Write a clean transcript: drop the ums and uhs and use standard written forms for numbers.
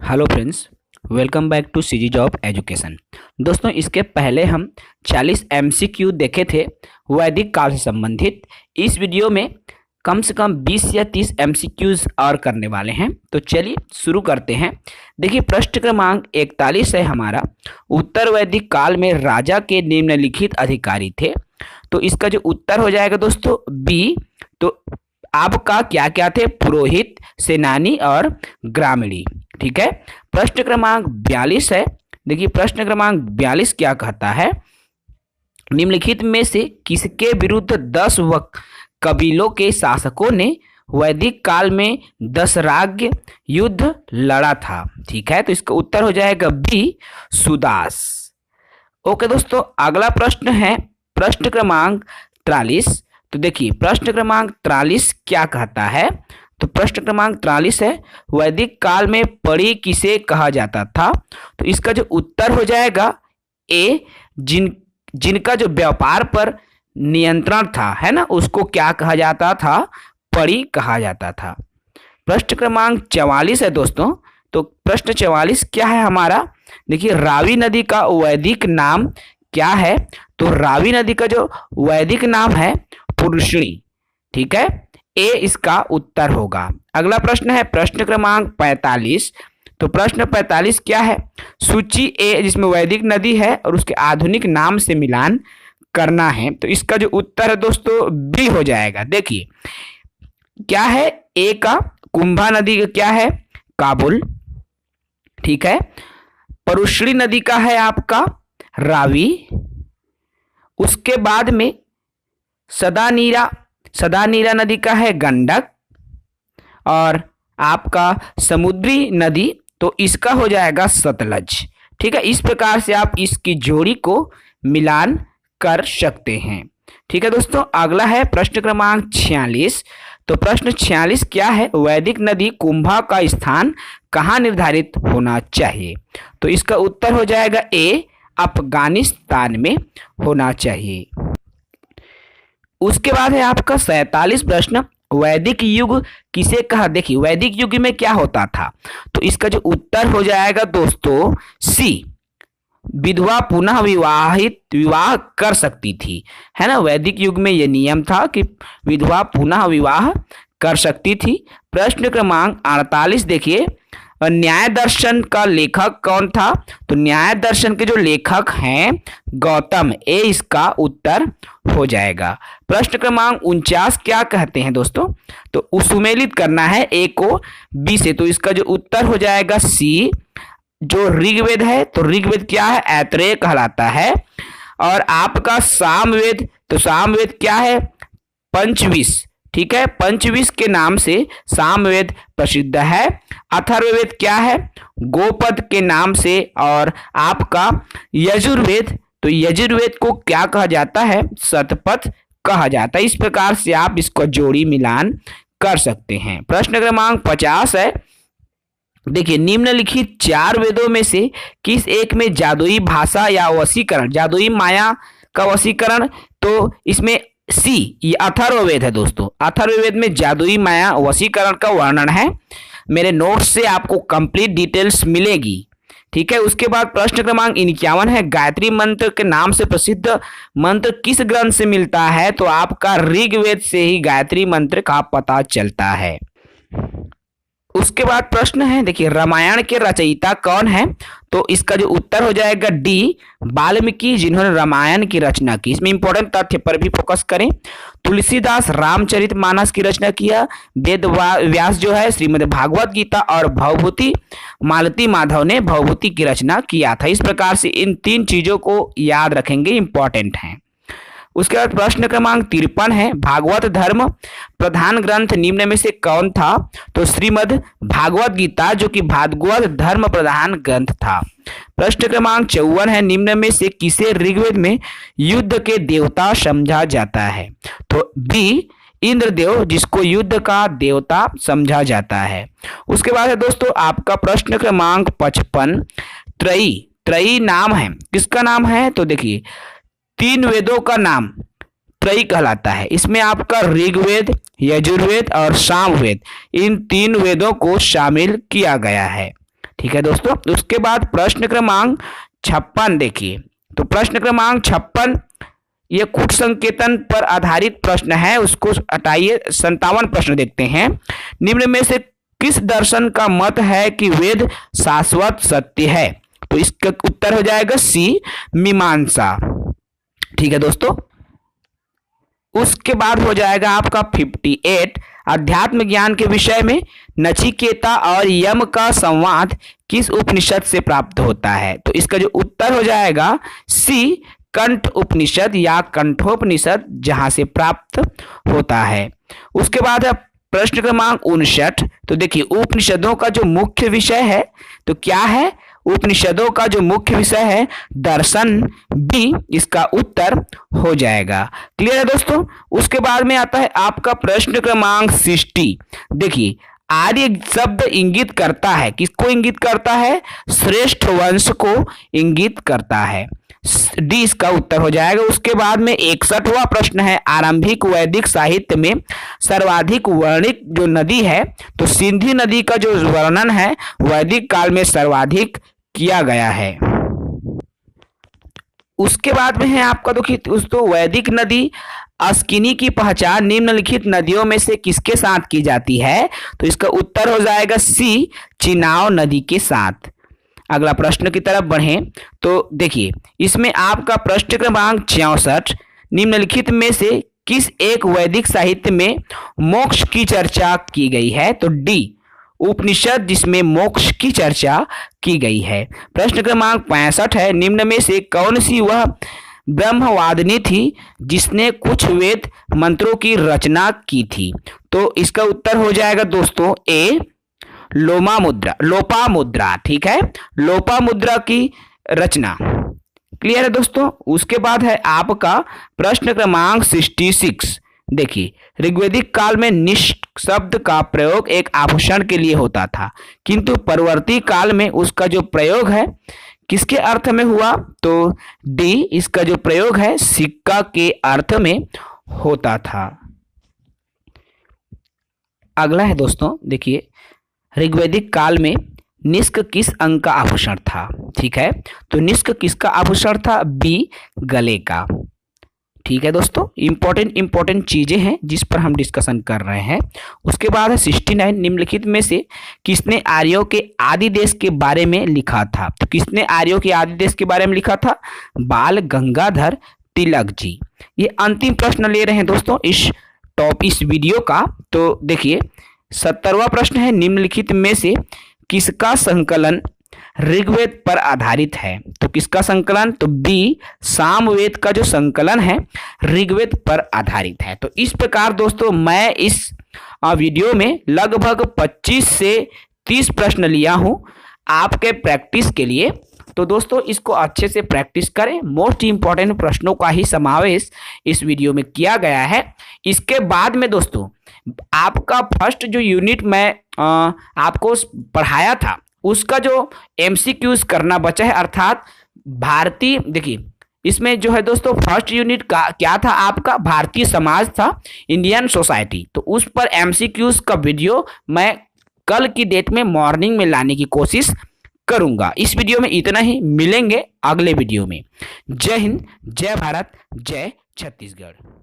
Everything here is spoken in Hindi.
Hello friends, welcome back to CG job education. दोस्तों, इसके पहले हम 40 एमसीक्यू देखे थे वैदिक काल से संबंधित। इस वीडियो में कम से कम 20 या 30 एमसीक्यूज और करने वाले हैं। तो चलिए शुरू करते हैं। देखिए, प्रश्न क्रमांक 41 है हमारा। उत्तर वैदिक काल में राजा के निम्नलिखित अधिकारी थे। तो इसका जो उत्तर हो जाएगा दोस्तों बी। तो आपका क्या क्या थे? पुरोहित, सेनानी और ग्रामीणी। ठीक है। प्रश्न क्रमांक 42 है। देखिए, प्रश्न क्रमांक 42 क्या कहता है? निम्नलिखित में से किसके विरुद्ध 10 कबीलों के शासकों ने वैदिक काल में दशराज्य युद्ध लड़ा था? ठीक है, तो इसका उत्तर हो जाएगा बी, सुदास। ओके दोस्तों, अगला प्रश्न है प्रश्न क्रमांक 43। तो देखिए, प्रश्न क्रमांक 43 क्या कहता है? तो प्रश्न क्रमांक 43 है, वैदिक काल में परी किसे कहा जाता था? तो इसका जो उत्तर हो जाएगा ए, जिनका जो व्यापार पर नियंत्रण था, है ना, उसको क्या कहा जाता था? परी कहा जाता था। प्रश्न क्रमांक 44 है दोस्तों। तो प्रश्न 44 क्या है हमारा? देखिए, रावी नदी का वैदिक नाम क्या है? तो रावी नदी का जो वैदिक नाम है पुरुषणी। ठीक है, ए इसका उत्तर होगा। अगला प्रश्न है प्रश्न क्रमांक 45। तो प्रश्न 45 क्या है? सूची ए, जिसमें वैदिक नदी है और उसके आधुनिक नाम से मिलान करना है। तो इसका जो उत्तर है दोस्तों बी हो जाएगा। देखिए, क्या है ए का? कुंभा नदी का क्या है? काबुल। ठीक है। परुष्णी नदी का है आपका रावी। उसके बाद में सदानीरा नदी का है गंडक। और आपका समुद्री नदी, तो इसका हो जाएगा सतलज। ठीक है, इस प्रकार से आप इसकी जोड़ी को मिलान कर सकते हैं। ठीक है दोस्तों, अगला है प्रश्न क्रमांक 46। तो प्रश्न 46 क्या है? वैदिक नदी कुंभा का स्थान कहाँ निर्धारित होना चाहिए? तो इसका उत्तर हो जाएगा ए, अफगानिस्तान में होना चाहिए। उसके बाद है आपका 47 प्रश्न, वैदिक युग किसे कहा? देखिए, वैदिक युग में क्या होता था? तो इसका जो उत्तर हो जाएगा दोस्तों सी, विधवा पुनः विवाह कर सकती थी, है ना। वैदिक युग में यह नियम था कि विधवा पुनः विवाह कर सकती थी। प्रश्न क्रमांक 48 देखिए, न्याय दर्शन का लेखक कौन था? तो न्याय दर्शन के जो लेखक हैं गौतम, ए इसका उत्तर हो जाएगा। प्रश्न क्रमांक 49 क्या कहते हैं दोस्तों? तो सुमेलित करना है ए को बी से। तो इसका जो उत्तर हो जाएगा सी, जो ऋग्वेद है। तो ऋग्वेद क्या है? ऐत्रेय कहलाता है। और आपका सामवेद, तो सामवेद क्या है? पंचविश। ठीक है, पंचविश के नाम से सामवेद प्रसिद्ध है। अथर्ववेद क्या है? गोपद के नाम से। और आपका यजुर्वेद, तो यजुर्वेद को क्या कहा जाता है? शतपथ कहा जाता है। इस प्रकार से आप इसको जोड़ी मिलान कर सकते हैं। प्रश्न क्रमांक 50 है। देखिए, निम्नलिखित 4 वेदों में से किस एक में जादुई भाषा या वशीकरण, जादुई माया का वशीकरण? तो इसमें सी, ये अथर्ववेद है दोस्तों। अथर्ववेद में जादुई माया वशीकरण का वर्णन है। मेरे नोट्स से आपको कंप्लीट डिटेल्स मिलेगी। ठीक है। उसके बाद प्रश्न क्रमांक 51 है, गायत्री मंत्र के नाम से प्रसिद्ध मंत्र किस ग्रंथ से मिलता है? तो आपका ऋग्वेद से ही गायत्री मंत्र का पता चलता है। उसके बाद प्रश्न है, देखिए, रामायण के रचयिता कौन है? तो इसका जो उत्तर हो जाएगा डी, वाल्मीकि, जिन्होंने रामायण की रचना की। इसमें इंपॉर्टेंट तथ्य पर भी फोकस करें। तुलसीदास रामचरितमानस की रचना किया। वेद व्यास जो है श्रीमद् भागवत गीता। और भवभूति मालती माधव ने भवभूति की रचना किया था। इस प्रकार से इन 3 चीजों को याद रखेंगे, इंपॉर्टेंट हैं। उसके बाद प्रश्न क्रमांक 53 है, भागवत धर्म प्रधान ग्रंथ निम्न में से कौन था? तो श्रीमद् भागवत गीता, जो कि भागवत धर्म प्रधान ग्रंथ था। प्रश्न क्रमांक 54 है, निम्न में से किसे ऋग्वेद में युद्ध के देवता समझा जाता है? तो बी, इंद्रदेव, जिसको युद्ध का देवता समझा जाता है। उसके बाद है दोस्तों आपका प्रश्न क्रमांक 55, त्रयी नाम है, किसका नाम है? तो देखिए, 3 वेदों का नाम त्रयी कहलाता है। इसमें आपका ऋग्वेद, यजुर्वेद और सामवेद, इन 3 वेदों को शामिल किया गया है। ठीक है दोस्तों। उसके बाद प्रश्न क्रमांक 56 देखिए। तो प्रश्न क्रमांक 56 ये कूट संकेतन पर आधारित प्रश्न है, उसको हटाइए। 57 प्रश्न देखते हैं। निम्न में से किस दर्शन का मत है कि वेद शाश्वत सत्य है? तो इसका उत्तर हो जाएगा सी, मीमांसा। ठीक है दोस्तों। उसके बाद हो जाएगा आपका 58 अध्यात्म ज्ञान के विषय में नचिकेता और यम का संवाद किस उपनिषद से प्राप्त होता है? तो इसका जो उत्तर हो जाएगा सी, कंठ उपनिषद या कंठोपनिषद, जहां से प्राप्त होता है। उसके बाद है प्रश्न क्रमांक 59। तो देखिए उपनिषदों का जो मुख्य विषय है तो क्या है? उपनिषदों का जो मुख्य विषय है दर्शन, बी इसका उत्तर हो जाएगा। क्लियर है दोस्तों। उसके बाद में आता है आपका प्रश्न क्रमांक 60। देखिए आर्य शब्द इंगित करता है, किसको इंगित करता है? श्रेष्ठ वंश को इंगित करता है, डी इसका उत्तर हो जाएगा। उसके बाद में 61वां प्रश्न है आरंभिक वैदिक साहित्य में सर्वाधिक वर्णित जो नदी है तो सिंधु नदी का जो वर्णन है वैदिक काल में सर्वाधिक किया गया है। उसके बाद में है आपका दोस्तों वैदिक नदी अस्किनी की पहचान निम्नलिखित नदियों में से किसके साथ की जाती है? तो इसका उत्तर हो जाएगा सी, चिनाव नदी के साथ। अगला प्रश्न की तरफ बढ़ें तो देखिए इसमें आपका प्रश्न क्रमांक 64 निम्नलिखित में से किस एक वैदिक साहित्य में मोक्ष की चर्चा की गई है? तो डी, उपनिषद जिसमें मोक्ष की चर्चा की गई है। प्रश्न क्रमांक 65 है निम्न में से कौन सी वह ब्रह्मवादिनी थी जिसने कुछ वेद मंत्रों की रचना की थी? तो इसका उत्तर हो जाएगा दोस्तों ए, लोपामुद्रा। ठीक है, लोपामुद्रा की रचना। क्लियर है दोस्तों। उसके बाद है आपका प्रश्न क्रमांक 66। देखिए ऋग्वैदिक काल में निष्ठ शब्द का प्रयोग एक आभूषण के लिए होता था, किंतु परवर्ती काल में उसका जो प्रयोग है किसके अर्थ में हुआ? तो डी इसका जो प्रयोग है सिक्का के अर्थ में होता था। अगला है दोस्तों देखिए ऋग्वैदिक काल में निष्क किस अंग का आभूषण था? ठीक है, तो निष्क किसका आभूषण था? बी, गले का। ठीक है दोस्तों, इंपॉर्टेंट चीजें हैं जिस पर हम डिस्कशन कर रहे हैं। उसके बाद है 69 निम्नलिखित में से किसने आर्यों के आदि देश के बारे में लिखा था? तो किसने आर्यों के आदि देश के बारे में लिखा था? बाल गंगाधर तिलक जी। ये अंतिम प्रश्न ले रहे हैं दोस्तों इस वीडियो का। तो देखिए 70वां प्रश्न है निम्नलिखित में से किसका संकलन ऋग्वेद पर आधारित है? तो किसका संकलन? तो बी, सामवेद का जो संकलन है ऋग्वेद पर आधारित है। तो इस प्रकार दोस्तों मैं इस वीडियो में लगभग 25 से 30 प्रश्न लिया हूं आपके प्रैक्टिस के लिए। तो दोस्तों इसको अच्छे से प्रैक्टिस करें। मोस्ट इंपॉर्टेंट प्रश्नों का ही समावेश इस वीडियो में किया गया है। इसके बाद में दोस्तों आपका फर्स्ट जो यूनिट मैं आपको पढ़ाया था उसका जो एमसीक्यूज करना बचा है, अर्थात भारतीय, देखिए इसमें जो है दोस्तों फर्स्ट यूनिट का क्या था आपका? भारतीय समाज था, इंडियन सोसाइटी। तो उस पर एमसीक्यूज का वीडियो मैं कल की डेट में मॉर्निंग में लाने की कोशिश करूंगा। इस वीडियो में इतना ही, मिलेंगे अगले वीडियो में। जय हिंद, जय भारत, जय छत्तीसगढ़।